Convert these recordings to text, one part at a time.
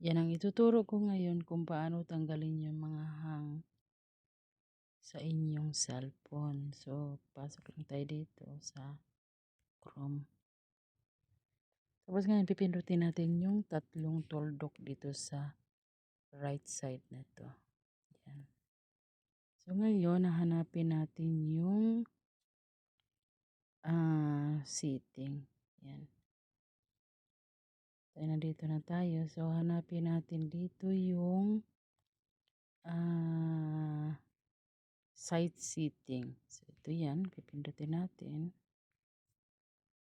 Yan ang ituturo ko ngayon kung paano tanggalin yung mga hang sa inyong cellphone. So, pasok lang tayo dito sa Chrome. Tapos ngayon, pipindutin natin yung tatlong tuldok dito sa right side na to. Yan. So, ngayon, hahanapin natin yung setting. Yan. So, nandito na tayo. So, hanapin natin dito yung site setting. So, ito yan. Pipindutin natin.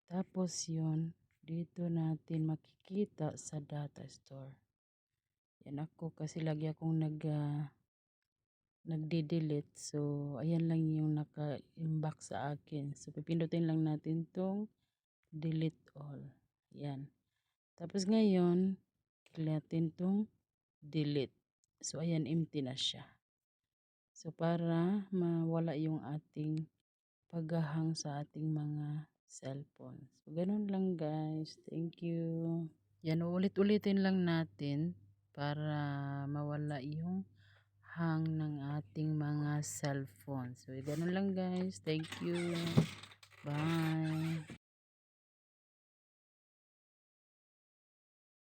Tapos yun, dito natin makikita sa data store. Yan ako kasi lagi akong nagde-delete. So, ayan lang yung naka-inbox sa akin. So, pipindutin lang natin tong delete all. Yan. Tapos ngayon, click natin tong delete. So, ayan, empty na siya. So, para mawala yung ating paghahang sa ating mga cellphone. So, ganun lang guys. Thank you. Yan, ulit-ulitin lang natin para mawala yung hang ng ating mga cellphone. So, ganun lang guys. Thank you. Bye.